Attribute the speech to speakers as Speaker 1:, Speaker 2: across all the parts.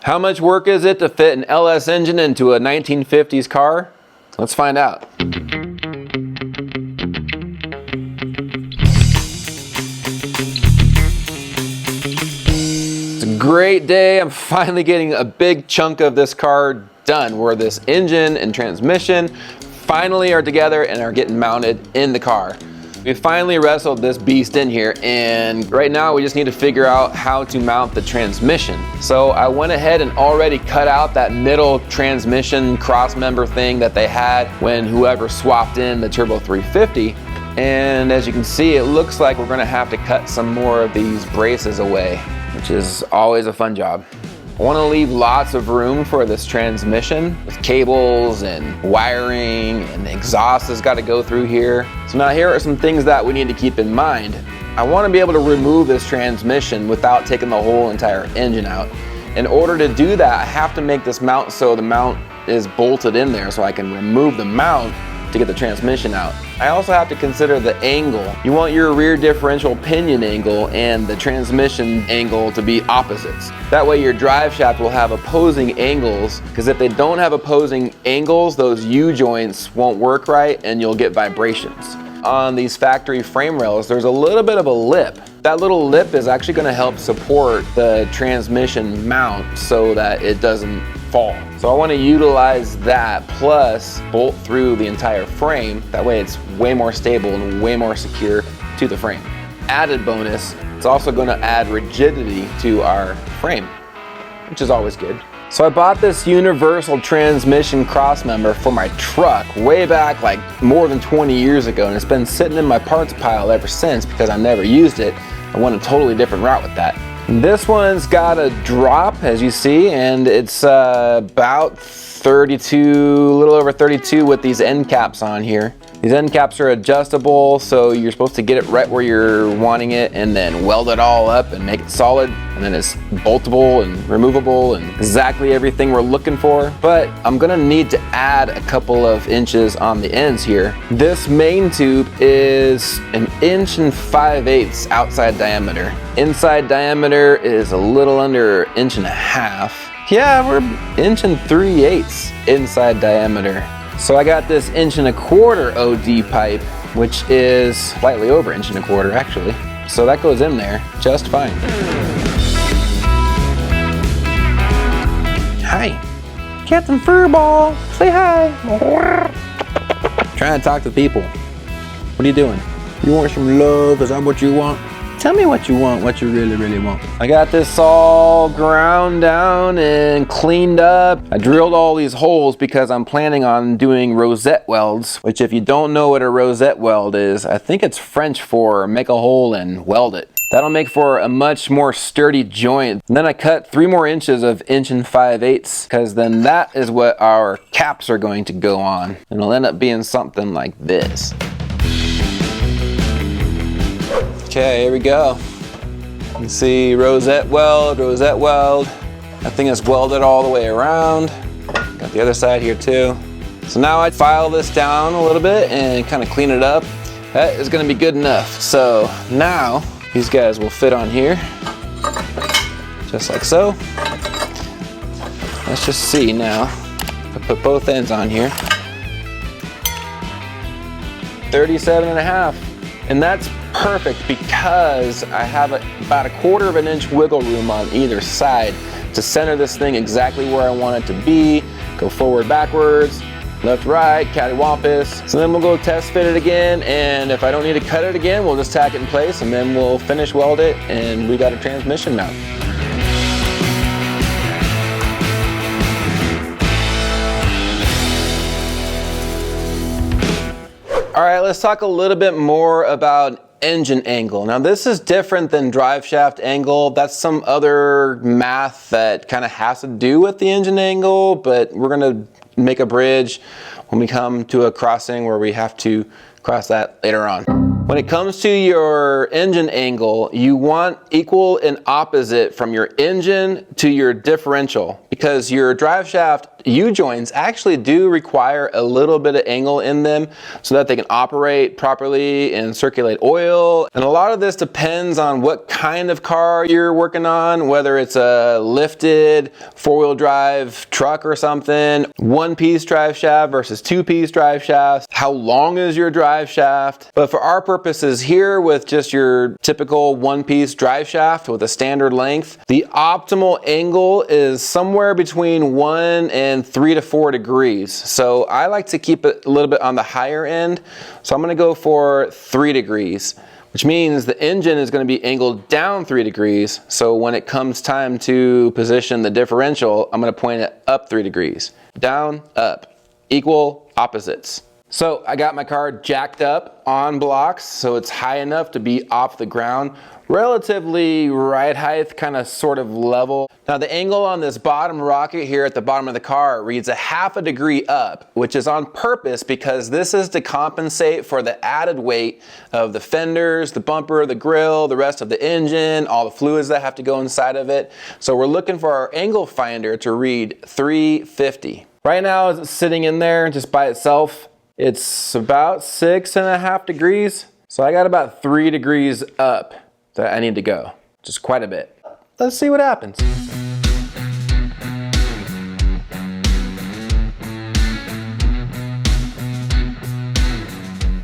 Speaker 1: How much work is it to fit an LS engine into a 1950s car? Let's find out. It's a great day. I'm finally getting a big chunk of this car done, where this engine and transmission finally are together and are getting mounted in the car. We finally wrestled this beast in here, and right now we just need to figure out how to mount the transmission. So I went ahead and already cut out that middle transmission cross member thing that they had when whoever swapped in the Turbo 350. And as you can see, it looks like we're gonna have to cut some more of these braces away, which is always a fun job. I want to leave lots of room for this transmission with cables and wiring, and the exhaust has got to go through here. So now here are some things that we need to keep in mind. I want to be able to remove this transmission without taking the whole entire engine out. In order to do that, I have to make this mount so the mount is bolted in there so I can remove the mount to get the transmission out. I also have to consider the angle. You want your rear differential pinion angle and the transmission angle to be opposites. That way your drive shaft will have opposing angles, because if they don't have opposing angles, those U-joints won't work right and you'll get vibrations. On these factory frame rails, there's a little bit of a lip. That little lip is actually going to help support the transmission mount so that it doesn't fall. So I want to utilize that plus bolt through the entire frame. That way it's way more stable and way more secure to the frame. Added bonus, it's also going to add rigidity to our frame, which is always good. So I bought this universal transmission crossmember for my truck way back like more than 20 years ago, and it's been sitting in my parts pile ever since because I never used it. I went a totally different route with that. This one's got a drop, as you see, and it's about 32, a little over 32 with these end caps on here. These end caps are adjustable, so you're supposed to get it right where you're wanting it and then weld it all up and make it solid, and then it's boltable and removable and exactly everything we're looking for. But I'm gonna need to add a couple of inches on the ends here. This main tube is 1 5/8 outside diameter. Inside diameter is a little under 1.5 inches. Yeah, we're 1 3/8 inside diameter. So I got this 1 1/4 OD pipe, which is slightly over 1 1/4 actually. So that goes in there just fine. Hi, Captain Furball, say hi. Trying to talk to people. What are you doing? You want some love? Is that what you want? Tell me what you want, what you really, really want. I got this all ground down and cleaned up. I drilled all these holes because I'm planning on doing rosette welds, which if you don't know what a rosette weld is, I think it's French for make a hole and weld it. That'll make for a much more sturdy joint. And then I cut 3 more inches of 1 5/8 because then that is what our caps are going to go on. And it'll end up being something like this. Okay, here we go. You can see rosette weld, rosette weld. That thing is welded all the way around. Got the other side here too. So now I file this down a little bit and kind of clean it up. That is gonna be good enough. So now these guys will fit on here, just like so. Let's just see now. I put both ends on here. 37.5. And that's perfect because I have about 1/4 inch wiggle room on either side to center this thing exactly where I want it to be. Go forward, backwards, left, right, cattywampus. So then we'll go test fit it again, and if I don't need to cut it again, we'll just tack it in place and then we'll finish weld it and we got a transmission mount. All right, let's talk a little bit more about engine angle. Now this is different than drive shaft angle. That's some other math that kind of has to do with the engine angle, but we're gonna make a bridge when we come to a crossing where we have to cross that later on. When it comes to your engine angle, you want equal and opposite from your engine to your differential, because your drive shaft U-joints actually do require a little bit of angle in them so that they can operate properly and circulate oil. And a lot of this depends on what kind of car you're working on, whether it's a lifted four-wheel drive truck or something, one-piece drive shaft versus two-piece drive shafts, how long is your drive shaft. But for our purposes here, with just your typical one-piece drive shaft with a standard length, the optimal angle is somewhere between 1 and 3 to 4 degrees. So I like to keep it a little bit on the higher end. So I'm going to go for 3 degrees, which means the engine is going to be angled down 3 degrees. So when it comes time to position the differential, I'm going to point it up 3 degrees. Down, up, equal opposites. So I got my car jacked up on blocks, so it's high enough to be off the ground, relatively ride height, kind of sort of level. Now the angle on this bottom rocket here at the bottom of the car reads a 1/2 degree up, which is on purpose because this is to compensate for the added weight of the fenders, the bumper, the grill, the rest of the engine, all the fluids that have to go inside of it. So we're looking for our angle finder to read 350. Right now, as it's sitting in there just by itself, it's about 6.5 degrees. So I got about 3 degrees up that I need to go, just quite a bit. Let's see what happens.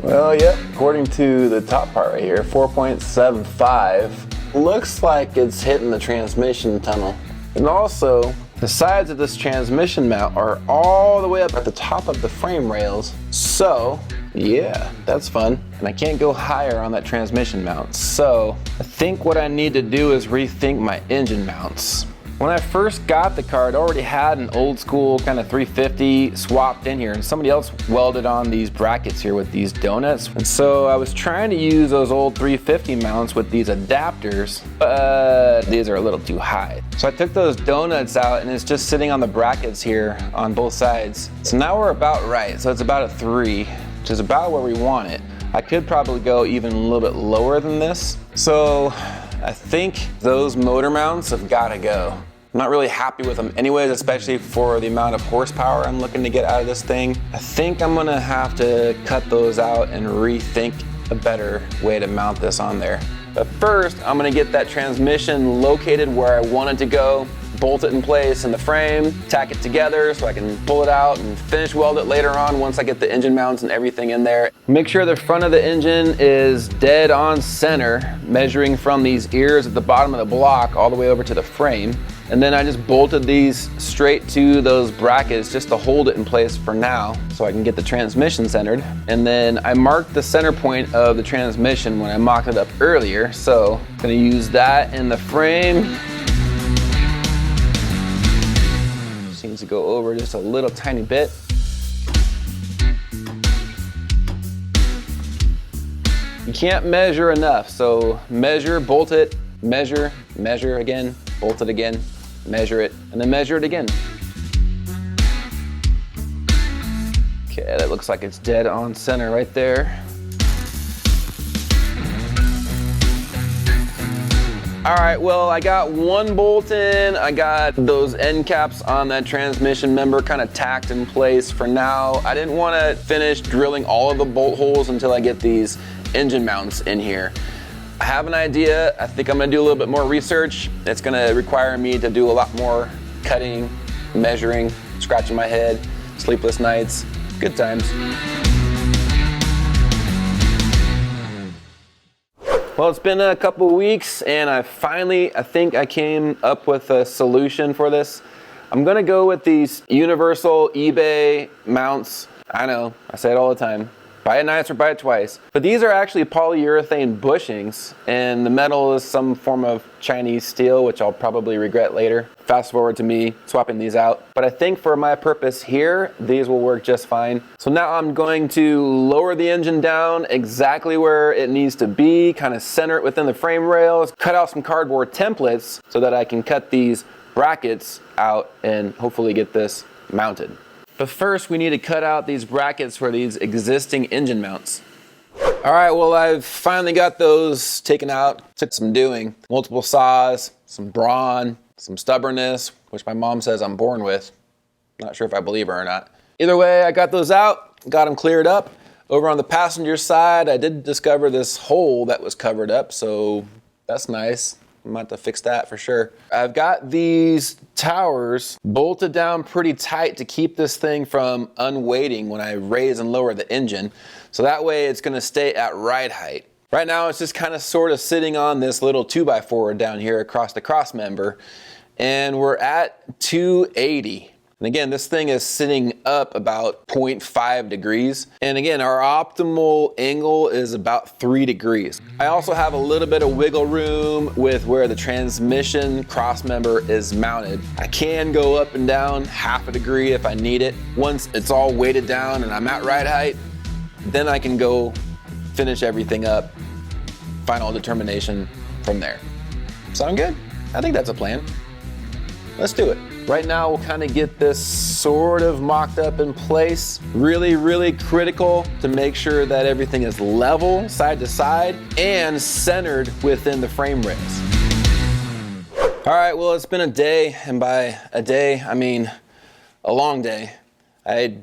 Speaker 1: Well, yep, according to the top part right here, 4.75, looks like it's hitting the transmission tunnel. And also, the sides of this transmission mount are all the way up at the top of the frame rails. So, yeah, that's fun. And I can't go higher on that transmission mount. So, I think what I need to do is rethink my engine mounts. When I first got the car, it already had an old school kind of 350 swapped in here, and somebody else welded on these brackets here with these donuts. And so I was trying to use those old 350 mounts with these adapters, but these are a little too high. So I took those donuts out and it's just sitting on the brackets here on both sides. So now we're about right. So it's about a 3, which is about where we want it. I could probably go even a little bit lower than this. So I think those motor mounts have got to go. I'm not really happy with them anyways, especially for the amount of horsepower I'm looking to get out of this thing. I think I'm gonna have to cut those out and rethink a better way to mount this on there. But first, I'm gonna get that transmission located where I want it to go, bolt it in place in the frame, tack it together so I can pull it out and finish weld it later on once I get the engine mounts and everything in there. Make sure the front of the engine is dead on center, measuring from these ears at the bottom of the block all the way over to the frame. And then I just bolted these straight to those brackets just to hold it in place for now so I can get the transmission centered. And then I marked the center point of the transmission when I mocked it up earlier. So I'm gonna use that in the frame. Seems to go over just a little tiny bit. You can't measure enough, so measure, bolt it, measure, measure again, bolt it again, measure it, and then measure it again. Okay, that looks like it's dead on center right there. All right, well, I got one bolt in. I got those end caps on that transmission member kind of tacked in place for now. I didn't want to finish drilling all of the bolt holes until I get these engine mounts in here. I have an idea. I think I'm gonna do a little bit more research. It's gonna require me to do a lot more cutting, measuring, scratching my head, sleepless nights, good times. Well, it's been a couple weeks and I think I came up with a solution for this. I'm gonna go with these universal eBay mounts. I know, I say it all the time. Buy it once or buy it twice. But these are actually polyurethane bushings and the metal is some form of Chinese steel, which I'll probably regret later. Fast forward to me swapping these out. But I think for my purpose here, these will work just fine. So now I'm going to lower the engine down exactly where it needs to be, kind of center it within the frame rails, cut out some cardboard templates so that I can cut these brackets out and hopefully get this mounted. But first we need to cut out these brackets for these existing engine mounts. All right, well, I've finally got those taken out. Took some doing. Multiple saws, some brawn, some stubbornness, which my mom says I'm born with. Not sure if I believe her or not. Either way, I got those out, got them cleared up. Over on the passenger side, I did discover this hole that was covered up, so that's nice. I'm about to fix that for sure. I've got these towers bolted down pretty tight to keep this thing from unweighting when I raise and lower the engine. So that way it's gonna stay at ride height. Right now it's just kind of sort of sitting on this little 2x4 down here across the cross member, and we're at 280. And again, this thing is sitting up about 0.5 degrees. And again, our optimal angle is about 3 degrees. I also have a little bit of wiggle room with where the transmission cross member is mounted. I can go up and down half a degree if I need it. Once it's all weighted down and I'm at ride height, then I can go finish everything up. Final determination from there. Sound good? I think that's a plan. Let's do it. Right now, we'll kind of get this sort of mocked up in place. Really, really critical to make sure that everything is level side to side and centered within the frame rails. All right, well, it's been a day, and by a day, I mean a long day. I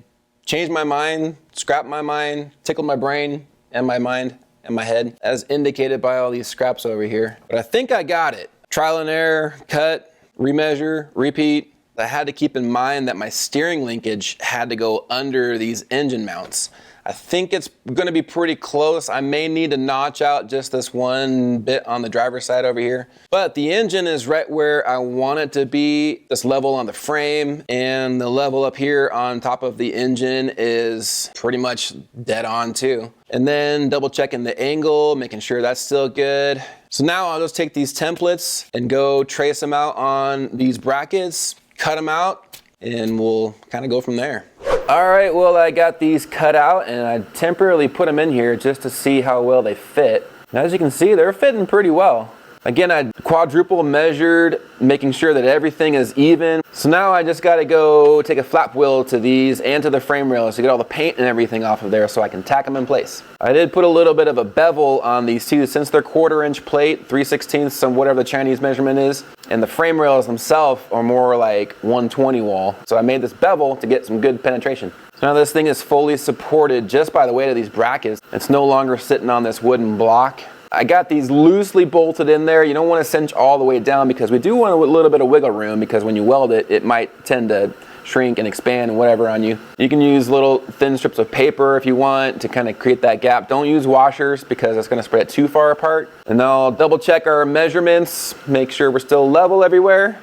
Speaker 1: changed my mind, scrapped my mind, tickled my brain and my mind and my head, as indicated by all these scraps over here. But I think I got it. Trial and error, cut, remeasure, repeat. I had to keep in mind that my steering linkage had to go under these engine mounts. I think it's gonna be pretty close. I may need to notch out just this one bit on the driver's side over here. But the engine is right where I want it to be. This level on the frame and the level up here on top of the engine is pretty much dead on too. And then double checking the angle, making sure that's still good. So now I'll just take these templates and go trace them out on these brackets, cut them out, and we'll kind of go from there. All right, well, I got these cut out and I temporarily put them in here just to see how well they fit. And as you can see, they're fitting pretty well. Again, I quadruple measured, making sure that everything is even. So now I just gotta go take a flap wheel to these and to the frame rails to get all the paint and everything off of there so I can tack them in place. I did put a little bit of a bevel on these two since they're 1/4 inch plate, 3/16, some whatever the Chinese measurement is. And the frame rails themselves are more like 120 wall. So I made this bevel to get some good penetration. So now this thing is fully supported just by the weight of these brackets. It's no longer sitting on this wooden block. I got these loosely bolted in there. You don't want to cinch all the way down because we do want a little bit of wiggle room, because when you weld it, it might tend to shrink and expand and whatever on you. You can use little thin strips of paper if you want to kind of create that gap. Don't use washers because it's going to spread it too far apart. And I'll double check our measurements, make sure we're still level everywhere.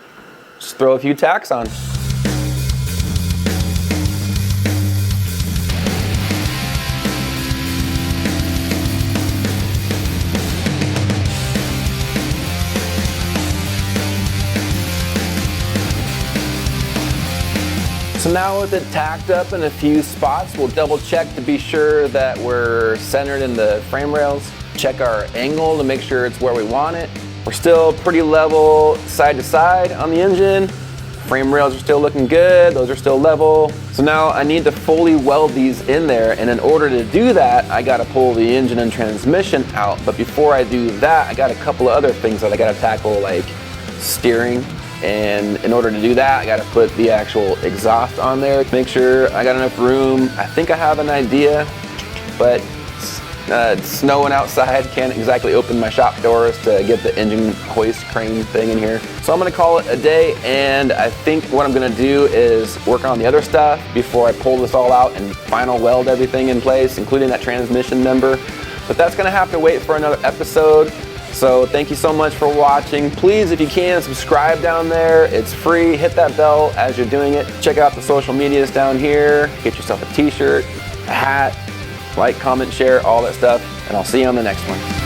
Speaker 1: Just throw a few tacks on. So now with it tacked up in a few spots, we'll double check to be sure that we're centered in the frame rails. Check our angle to make sure it's where we want it. We're still pretty level side to side on the engine. Frame rails are still looking good, those are still level. So now I need to fully weld these in there, and in order to do that, I gotta pull the engine and transmission out. But before I do that, I got a couple of other things that I gotta tackle, like steering. And in order to do that, I gotta put the actual exhaust on there, make sure I got enough room. I think I have an idea, but it's snowing outside, can't exactly open my shop doors to get the engine hoist crane thing in here. So I'm gonna call it a day, and I think what I'm gonna do is work on the other stuff before I pull this all out and final weld everything in place, including that transmission member. But that's gonna have to wait for another episode. So thank you so much for watching. Please, if you can, subscribe down there. It's free. Hit that bell as you're doing it. Check out the social medias down here. Get yourself a t-shirt, a hat, like, comment, share, all that stuff. And I'll see you on the next one.